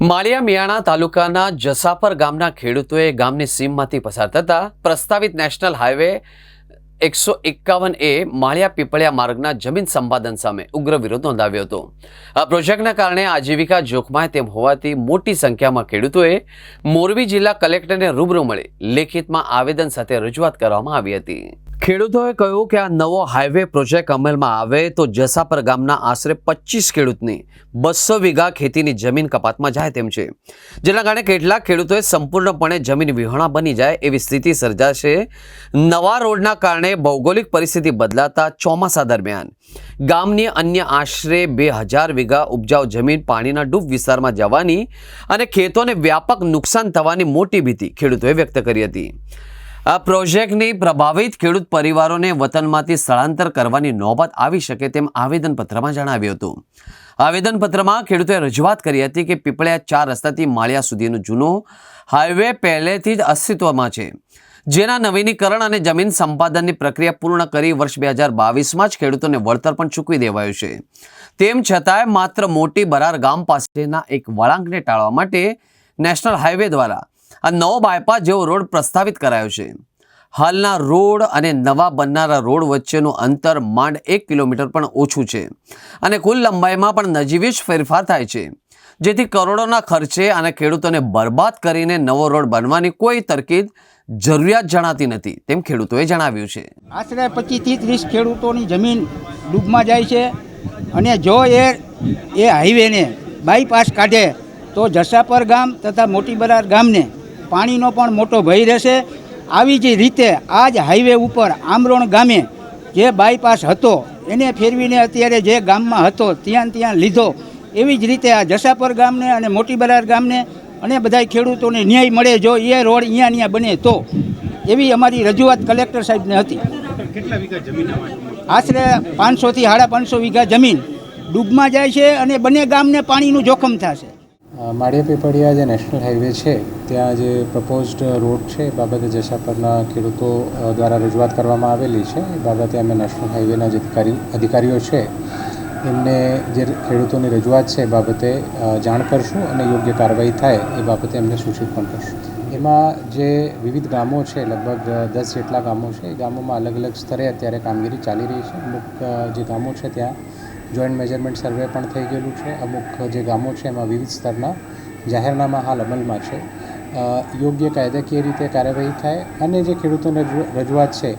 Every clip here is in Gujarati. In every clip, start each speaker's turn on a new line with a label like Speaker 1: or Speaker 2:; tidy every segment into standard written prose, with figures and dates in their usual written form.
Speaker 1: માળિયા મિયાણા તાલુકાના જસાપર ગામના ખેડૂતોએ ગામની સીમમાંથી પસાર થતા પ્રસ્તાવિત નેશનલ હાઈવે 151A માળિયા પીપળિયા માર્ગના જમીન સંપાદન સામે ઉગ્ર વિરોધ નોંધાવ્યો હતો। આ પ્રોજેક્ટના કારણે આજીવિકા જોખમાય તેમ હોવાથી મોટી સંખ્યામાં ખેડૂતોએ મોરબી જિલ્લા કલેક્ટરને રૂબરૂ મળી લેખિતમાં આવેદન સાથે રજૂઆત કરવામાં આવી હતી। ખેડૂતોએ કહ્યું કે આ નવો હાઈવે પ્રોજેક્ટ અમલમાં આવે તો જસાપર ગામના આશરે 25 ખેડૂતની 200 વીઘા ખેતીની જમીન કપાતમાં જાય તેમ છે, જેના કારણે કેટલાક ખેડૂતોએ સંપૂર્ણપણે જમીન વિહોણા બની જાય એવી સ્થિતિ સર્જાશે। નવા રોડના કારણે ભૌગોલિક પરિસ્થિતિ બદલાતા ચોમાસા દરમિયાન ગામની અન્ય આશરે 2000 વીઘા ઉપજાઉ જમીન પાણીના ડૂબ વિસ્તારમાં જવાની અને ખેતોને વ્યાપક નુકસાન થવાની મોટી ભીતિ ખેડૂતોએ વ્યક્ત કરી હતી। આ પ્રોજેક્ટની પ્રભાવિત ખેડૂત પરિવારોને વતનમાંથી સ્થળાંતર કરવાની નોબત આવી શકે તેમ આવેદનપત્રમાં જણાવ્યું હતું। આવેદનપત્રમાં ખેડૂતોએ રજૂઆત કરી હતી કે પીપળિયા 4 રસ્તાથી માળિયા સુધીનો જૂનો હાઈવે પહેલેથી જ અસ્તિત્વમાં છે, જેના નવીનીકરણ અને જમીન સંપાદનની પ્રક્રિયા પૂર્ણ કરી વર્ષ 2022માં જ ખેડૂતોને વળતર પણ ચૂકવી દેવાયું છે। તેમ છતાંય માત્ર મોટી બરાર ગામ પાસેના એક વળાંકને ટાળવા માટે નેશનલ હાઈવે દ્વારા આ નવો બાયપાસ જેવો રોડ પ્રસ્તાવિત કરાયો છે। હાલના રોડ અને નવા બનનારા રોડ વચ્ચેનું અંતર માંડ 1 કિલોમીટર પણ ઓછું છે અને કુલ લંબાઈમાં પણ નજીવી જ ફેરફાર થાય છે, જેથી કરોડોના ખર્ચે અને ખેડૂતોને બરબાદ કરીને નવો રોડ બનવાની કોઈ તરકીદ જરૂરિયાત જણાતી નથી તેમ ખેડૂતોએ જણાવ્યું છે।
Speaker 2: આશરે 25-30 ખેડૂતોની જમીન ડૂબમાં જાય છે અને જો એ હાઈવેને બાયપાસ કાઢે તો જસાપર ગામ તથા મોટી બરાર ગામને પાણીનો પણ મોટો ભય રહેશે। આવી જ રીતે આ જ હાઈવે ઉપર આમરોણ ગામે જે બાયપાસ હતો એને ફેરવીને અત્યારે જે ગામમાં હતો ત્યાં લીધો, એવી જ રીતે આ જસાપર ગામને અને મોટી બરાર ગામને અને બધા ખેડૂતોને ન્યાય મળે જો એ રોડ અહીંયા બને તો, એવી અમારી રજૂઆત કલેક્ટર સાહેબને હતી।
Speaker 3: કેટલા વીઘા જમીન
Speaker 2: આશરે 500 થી 550 વીઘા જમીન ડૂબમાં જાય છે અને બંને ગામને પાણીનું જોખમ થશે।
Speaker 4: માળિયા પીપળિયા જે નેશનલ હાઈવે છે ત્યાં જે પ્રપોઝડ રોડ છે એ બાબતે જસાપરના ખેડૂતો દ્વારા રજૂઆત કરવામાં આવેલી છે। એ બાબતે અમે નેશનલ હાઈવેના જે અધિકારીઓ છે એમને જે ખેડૂતોની રજૂઆત છે એ બાબતે જાણ કરશું અને યોગ્ય કાર્યવાહી થાય એ બાબતે એમને સૂચિત પણ કરશું। એમાં જે વિવિધ ગામો છે, લગભગ 10 જેટલા ગામો છે, એ ગામોમાં અલગ અલગ સ્તરે અત્યારે કામગીરી ચાલી રહી છે। અમુક જે ગામો છે ત્યાં જોઈન્ટ મેજરમેન્ટ સર્વે પણ થઈ ગયેલું છે। અમુક જે ગામો છે એમાં વિવિધ સ્તરના જાહેરનામા હાલ અમલમાં છે। યોગ્ય કાયદાકીય રીતે કાર્યવાહી થાય અને જે ખેડૂતોની રજૂઆત છે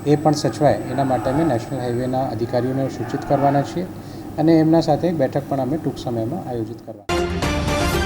Speaker 4: એ પણ સચવાય એના માટે અમે નેશનલ હાઈવેના અધિકારીઓને સૂચિત કરવાના છીએ અને એમના સાથે એક બેઠક પણ અમે ટૂંક સમયમાં આયોજિત કરવાના છીએ।